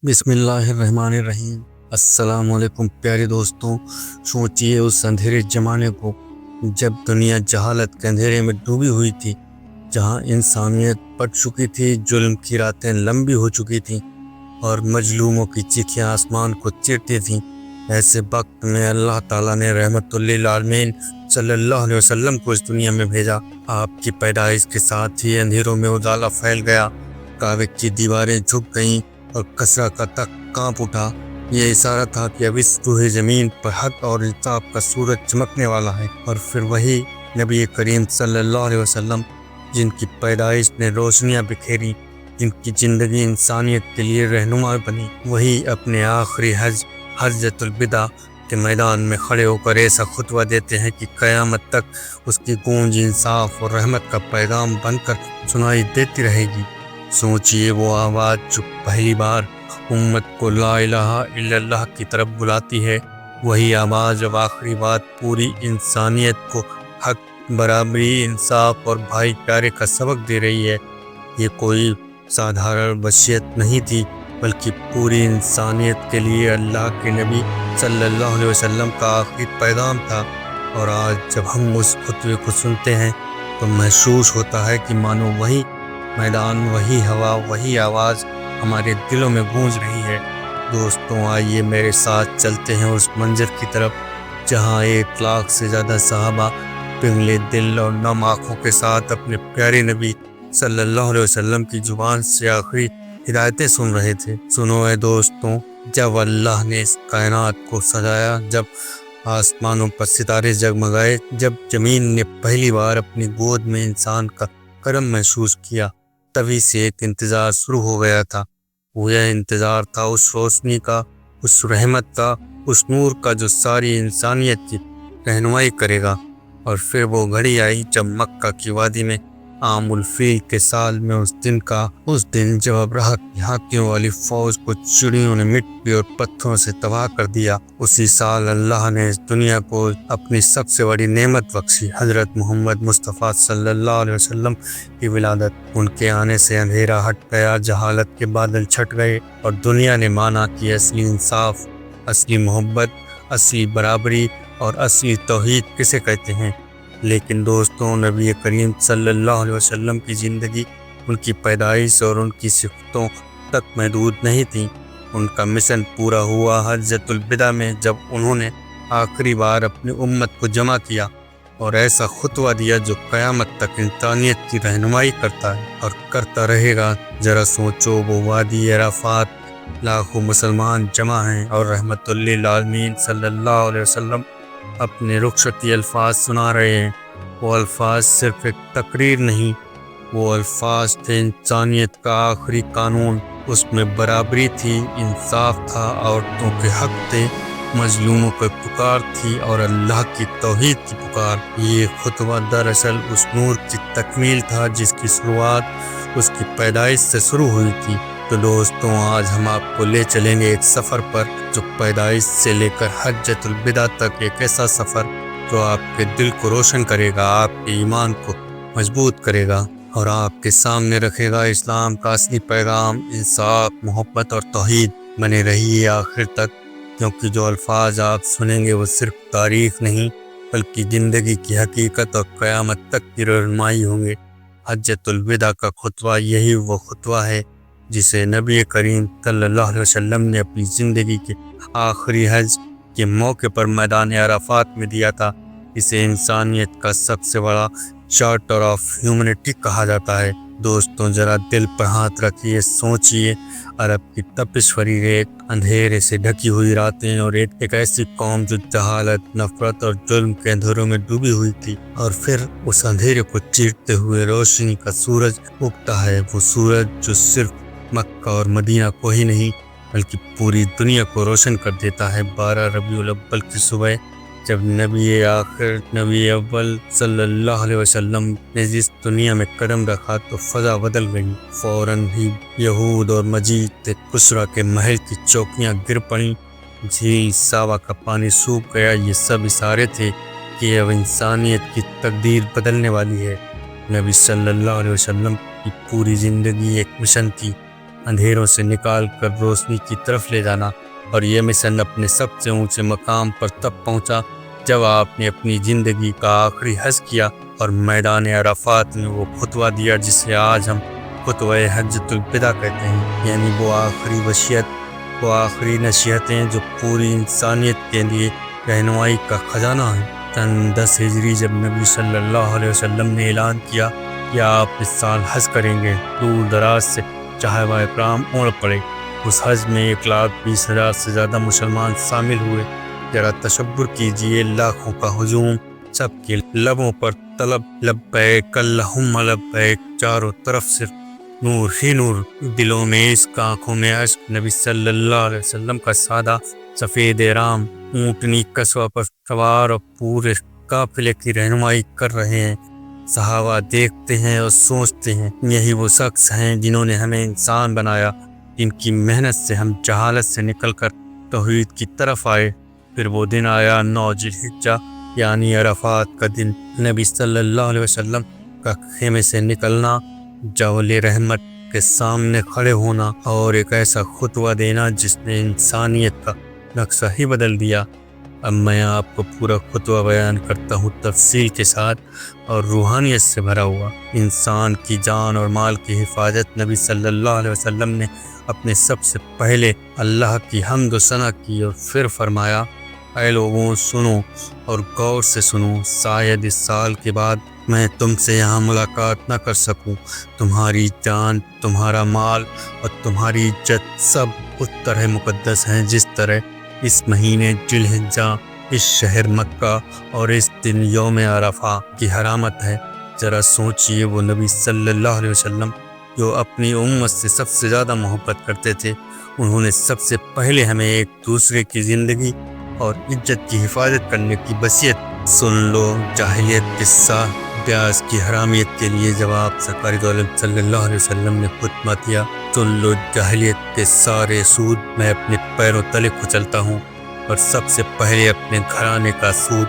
بسم اللہ الرحمن الرحیم۔ السلام علیکم پیارے دوستوں، سوچئے اس اندھیرے زمانے کو جب دنیا جہالت کے اندھیرے میں ڈوبی ہوئی تھی، جہاں انسانیت پٹ چکی تھی، ظلم کی راتیں لمبی ہو چکی تھیں اور مظلوموں کی چیخیں آسمان کو چیرتی تھیں۔ ایسے وقت میں اللہ تعالیٰ نے رحمت للعالمین صلی اللہ علیہ وسلم کو اس دنیا میں بھیجا۔ آپ کی پیدائش کے ساتھ ہی اندھیروں میں اجالا پھیل گیا، کعبے کی دیواریں جھک گئیں اور کسرا کا تخت کانپ اٹھا۔ یہ اشارہ تھا کہ اب اس روح زمین پر حق اور انصاف کا سورج چمکنے والا ہے۔ اور پھر وہی نبی کریم صلی اللہ علیہ وسلم، جن کی پیدائش نے روشنیاں بکھیری، جن کی زندگی انسانیت کے لیے رہنما بنی، وہی اپنے آخری حجۃ الوداع کے میدان میں کھڑے ہو کر ایسا خطبہ دیتے ہیں کہ قیامت تک اس کی گونج انصاف اور رحمت کا پیغام بن کر سنائی دیتی رہے گی۔ سوچئے وہ آواز جو پہلی بار امت کو لا الہ الا اللہ کی طرف بلاتی ہے، وہی آواز اب آخری بات پوری انسانیت کو حق، برابری، انصاف اور بھائی چارے کا سبق دے رہی ہے۔ یہ کوئی سادھارن وصیت نہیں تھی، بلکہ پوری انسانیت کے لیے اللہ کے نبی صلی اللہ علیہ وسلم کا آخری پیغام تھا۔ اور آج جب ہم اس خطبے کو سنتے ہیں تو محسوس ہوتا ہے کہ مانو وہی میدان، وہی ہوا، وہی آواز ہمارے دلوں میں گونج رہی ہے۔ دوستوں، آئیے میرے ساتھ چلتے ہیں اس منظر کی طرف جہاں 1 لاکھ سے زیادہ صحابہ پگھلے دل اور نم آنکھوں کے ساتھ اپنے پیارے نبی صلی اللہ علیہ وسلم کی زبان سے آخری ہدایتیں سن رہے تھے۔ سنو اے دوستوں، جب اللہ نے اس کائنات کو سجایا، جب آسمانوں پر ستارے جگمگائے، جب زمین نے پہلی بار اپنی گود میں انسان کا کرم محسوس کیا، تبھی سے ایک انتظار شروع ہو گیا تھا۔ وہ یہ انتظار تھا اس روشنی کا، اس رحمت کا، اس نور کا جو ساری انسانیت کی رہنمائی کرے گا۔ اور پھر وہ گھڑی آئی جب مکہ کی وادی میں عام الفیل کے سال میں اس دن جب ابرہہ کی ہاتھیوں والی فوج کو چڑیوں نے مٹی اور پتھروں سے تباہ کر دیا۔ اسی سال اللہ نے اس دنیا کو اپنی سب سے بڑی نعمت بخشی، حضرت محمد مصطفیٰ صلی اللہ علیہ وسلم کی ولادت۔ ان کے آنے سے اندھیرا ہٹ گیا، جہالت کے بادل چھٹ گئے اور دنیا نے مانا کہ اصلی انصاف، اصلی محبت، اصلی برابری اور اصلی توحید کسے کہتے ہیں۔ لیکن دوستوں، نبی کریم صلی اللہ علیہ وسلم کی زندگی ان کی پیدائش اور ان کی صفتوں تک محدود نہیں تھی۔ ان کا مشن پورا ہوا حجۃ الوداع میں، جب انہوں نے آخری بار اپنی امت کو جمع کیا اور ایسا خطبہ دیا جو قیامت تک انسانیت کی رہنمائی کرتا ہے اور کرتا رہے گا۔ ذرا سوچو، وہ وادی عرفات، لاکھوں مسلمان جمع ہیں اور رحمت للعالمین صلی اللہ علیہ وسلم اپنے رخصتی الفاظ سنا رہے ہیں۔ وہ الفاظ صرف ایک تقریر نہیں، وہ الفاظ تھے انسانیت کا آخری قانون۔ اس میں برابری تھی، انصاف تھا، عورتوں کے حق تھے، مظلوموں کی پکار تھی اور اللہ کی توحید کی پکار۔ یہ خطبہ دراصل اس نور کی تکمیل تھا جس کی شروعات اس کی پیدائش سے شروع ہوئی تھی۔ تو دوستوں، آج ہم آپ کو لے چلیں گے ایک سفر پر جو پیدائش سے لے کر حجۃ الوداع تک، ایک ایسا سفر جو آپ کے دل کو روشن کرے گا، آپ کے ایمان کو مضبوط کرے گا اور آپ کے سامنے رکھے گا اسلام کا اصلی پیغام، انصاف، محبت اور توحید۔ بنے رہیے آخر تک، کیونکہ جو الفاظ آپ سنیں گے وہ صرف تاریخ نہیں بلکہ زندگی کی حقیقت اور قیامت تک کی رہنمائی ہوں گے۔ حجۃ الوداع کا خطبہ یہی وہ خطبہ ہے جسے نبی کریم صلی اللہ علیہ وسلم نے اپنی زندگی کے آخری حج کے موقع پر میدان عرفات میں دیا تھا۔ اسے انسانیت کا سب سے بڑا چارٹر آف ہیومنٹی کہا جاتا ہے۔ دوستوں، ذرا دل پر ہاتھ رکھیے، سوچئے، عرب کی تپش بھری ریت، اندھیرے سے ڈھکی ہوئی راتیں اور ایک ایسی قوم جو جہالت، نفرت اور ظلم کے اندھیروں میں ڈوبی ہوئی تھی، اور پھر اس اندھیرے کو چیرتے ہوئے روشنی کا سورج اگتا ہے۔ وہ سورج جو صرف مکہ اور مدینہ کو ہی نہیں بلکہ پوری دنیا کو روشن کر دیتا ہے۔ 12 ربیع الاول کی صبح جب نبی اول صلی اللہ علیہ وسلم نے جس دنیا میں قدم رکھا تو فضا بدل گئی۔ فوراً ہی یہود اور مجید کسریٰ کے محل کی چوکیاں گر پڑیں، جھیل ساوا کا پانی سوکھ گیا۔ یہ سب اشارے تھے کہ اب انسانیت کی تقدیر بدلنے والی ہے۔ نبی صلی اللہ علیہ وسلم کی پوری زندگی ایک مشن تھی، اندھیروں سے نکال کر روشنی کی طرف لے جانا، اور یہ مشن اپنے سب سے اونچے مقام پر تب پہنچا جب آپ نے اپنی زندگی کا آخری حج کیا اور میدان عرفات میں وہ خطبہ دیا جسے آج ہم خطبہ حجۃ الوداع کہتے ہیں، یعنی وہ آخری وصیت، وہ آخری نصیحتیں جو پوری انسانیت کے لیے رہنمائی کا خزانہ ہیں۔ سن 10 ہجری جب نبی صلی اللہ علیہ وسلم نے اعلان کیا کہ آپ اس سال حج کریں گے، دور دراز سے صحابہ اکرام اڑ پڑے۔ اس حج میں 1,20,000 سے زیادہ مسلمان شامل ہوئے۔ ذرا تصور کیجئے، لاکھوں کا ہجوم، سب کے لبوں پر طلب، لبیک اللہم لبیک، چاروں طرف صرف نور ہی نور، دلوں میں عشق، آنکھوں میں اشک۔ نبی صلی اللہ علیہ وسلم کا سادہ سفید احرام اونٹنی قصبہ پر سوار اور پورے قافلے کی رہنمائی کر رہے ہیں۔ صحابہ دیکھتے ہیں اور سوچتے ہیں، یہی وہ شخص ہیں جنہوں نے ہمیں انسان بنایا، جن کی محنت سے ہم جہالت سے نکل کر توحید کی طرف آئے۔ پھر وہ دن آیا 9 ذی الحجہ یعنی عرفات کا دن، نبی صلی اللہ علیہ وسلم کا خیمے سے نکلنا، جبل رحمت کے سامنے کھڑے ہونا اور ایک ایسا خطبہ دینا جس نے انسانیت کا نقشہ ہی بدل دیا۔ اب میں آپ کو پورا خطبہ بیان کرتا ہوں، تفصیل کے ساتھ اور روحانیت سے بھرا ہوا۔ انسان کی جان اور مال کی حفاظت، نبی صلی اللہ علیہ وسلم نے اپنے سب سے پہلے اللہ کی حمد و ثنا کی اور پھر فرمایا، اے لوگوں سنو اور غور سے سنو، شاید اس سال کے بعد میں تم سے یہاں ملاقات نہ کر سکوں۔ تمہاری جان، تمہارا مال اور تمہاری عزت سب اس طرح مقدس ہیں جس طرح اس مہینے ذی الحجہ، اس شہر مکہ اور اس دن یوم عرفہ کی حرامت ہے۔ ذرا سوچئے، وہ نبی صلی اللہ علیہ وسلم جو اپنی امت سے سب سے زیادہ محبت کرتے تھے، انہوں نے سب سے پہلے ہمیں ایک دوسرے کی زندگی اور عزت کی حفاظت کرنے کی وصیت۔ سن لو جاہلیت قصہ، پیاز کی حرامیت کے لیے جب آپ سرکار دو عالم صلی اللہ علیہ وسلم نے خطبہ دیا، سن لو جاہلیت کے سارے سود میں اپنے پیروں تلے کچلتا ہوں، اور سب سے پہلے اپنے گھرانے کا سود،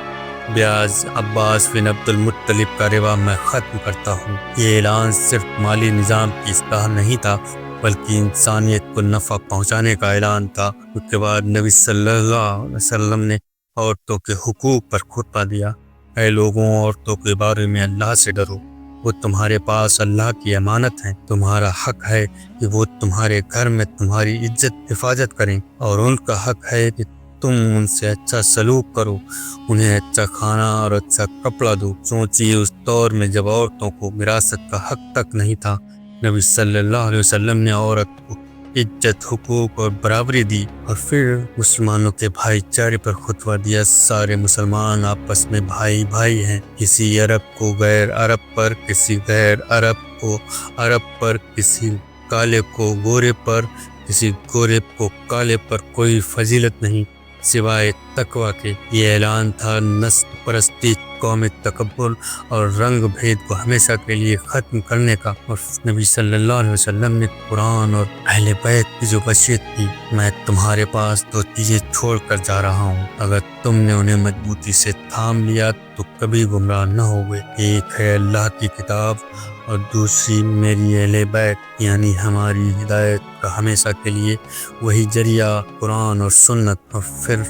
بیاز عباس بن عبد المطلب کا ربا میں ختم کرتا ہوں۔ یہ اعلان صرف مالی نظام کی اصلاح نہیں تھا، بلکہ انسانیت کو نفع پہنچانے کا اعلان تھا۔ اس کے بعد نبی صلی اللہ علیہ وسلم نے عورتوں کے حقوق پر خطبہ دیا، اے لوگوں، عورتوں کے بارے میں اللہ سے ڈرو، وہ تمہارے پاس اللہ کی امانت ہیں، تمہارا حق ہے کہ وہ تمہارے گھر میں تمہاری عزت حفاظت کریں، اور ان کا حق ہے کہ تم ان سے اچھا سلوک کرو، انہیں اچھا کھانا اور اچھا کپڑا دو۔ سوچیے، اس دور میں جب عورتوں کو وراثت کا حق تک نہیں تھا، نبی صلی اللہ علیہ وسلم نے عورت کو عزت، حقوق اور برابری دی، اور پھر مسلمانوں کے بھائی چارے پر خطبہ دیا۔ سارے مسلمان آپس میں بھائی بھائی ہیں، کسی عرب کو غیر عرب پر، کسی غیر عرب کو عرب پر، کسی کالے کو گورے پر، کسی گورے کو کالے پر کوئی فضیلت نہیں سوائے تقوی کے۔ یہ اعلان تھا نسل پرستی، قومی تکبر اور رنگ بھید کو ہمیشہ کے لیے ختم کرنے کا، اور نبی صلی اللہ علیہ وسلم نے قرآن اور اہل بیت کی جو وصیت کی، میں تمہارے پاس 2 چیزیں چھوڑ کر جا رہا ہوں، اگر تم نے انہیں مضبوطی سے تھام لیا تو کبھی گمراہ نہ ہوگے۔ ایک ہے اللہ کی کتاب اور دوسری میری اہل بیت، یعنی ہماری ہدایت کا ہمیشہ کے لیے وہی ذریعہ قرآن اور سنت۔ اور پھر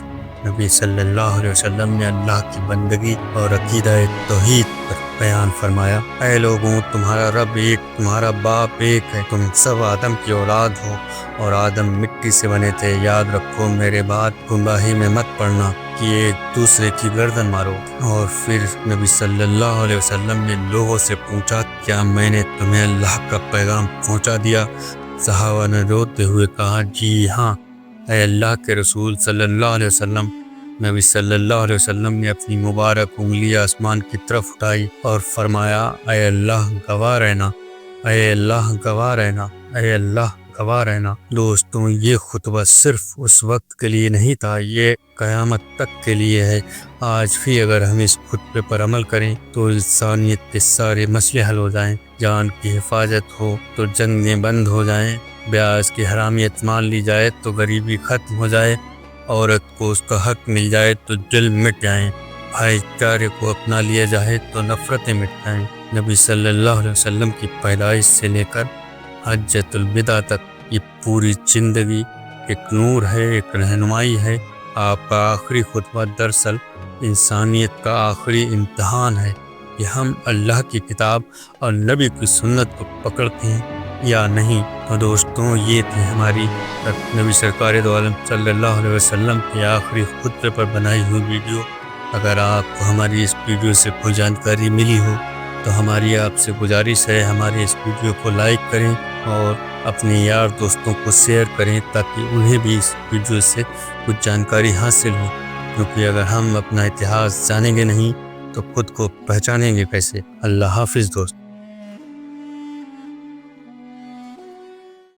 نبی صلی اللہ علیہ وسلم نے اللہ کی بندگی اور عقیدہ توحید پر بیان فرمایا، اے لوگوں، تمہارا رب ایک، تمہارا باپ ایک ہے، تم سب آدم کی اولاد ہو اور آدم مٹی سے بنے تھے۔ یاد رکھو، میرے بعد گمراہی میں مت پڑنا کہ ایک دوسرے کی گردن مارو۔ اور پھر نبی صلی اللہ علیہ وسلم نے لوگوں سے پوچھا، کیا میں نے تمہیں اللہ کا پیغام پہنچا دیا؟ صحابہ نے روتے ہوئے کہا، جی ہاں اے اللہ کے رسول صلی اللہ علیہ وسلم۔ نبی صلی اللہ علیہ وسلم نے اپنی مبارک انگلی آسمان کی طرف اٹھائی اور فرمایا، اے اللہ گواہ رہنا، اے اللہ گواہ رہنا، اے اللہ گواہ رہنا۔ دوستوں، یہ خطبہ صرف اس وقت کے لیے نہیں تھا، یہ قیامت تک کے لیے ہے۔ آج بھی اگر ہم اس خطبے پر عمل کریں تو انسانیت کے سارے مسئلے حل ہو جائیں، جان کی حفاظت ہو تو جنگیں بند ہو جائیں، بیاز کی حرامیت مان لی جائے تو غریبی ختم ہو جائے، عورت کو اس کا حق مل جائے تو دل مٹ جائیں، بھائی چارے کو اپنا لیا جائے تو نفرتیں مٹ جائیں۔ نبی صلی اللہ علیہ وسلم کی پیدائش سے لے کر حجۃ الوداع تک یہ پوری زندگی ایک نور ہے، ایک رہنمائی ہے۔ آپ کا آخری خطبہ دراصل انسانیت کا آخری امتحان ہے کہ ہم اللہ کی کتاب اور نبی کی سنت کو پکڑتے ہیں یا نہیں۔ تو دوستوں، یہ تھی ہماری نبی سرکار دو عالم صلی اللہ علیہ وسلم کے آخری خطبے پر بنائی ہوئی ویڈیو۔ اگر آپ کو ہماری اس ویڈیو سے کوئی جانکاری ملی ہو تو ہماری آپ سے گزارش ہے ہمارے اس ویڈیو کو لائک کریں اور اپنے یار دوستوں کو شیئر کریں تاکہ انہیں بھی اس ویڈیو سے کچھ جانکاری حاصل ہو، کیونکہ اگر ہم اپنا اتہاس جانیں گے نہیں تو خود کو پہچانیں گے کیسے۔ اللہ حافظ دوست۔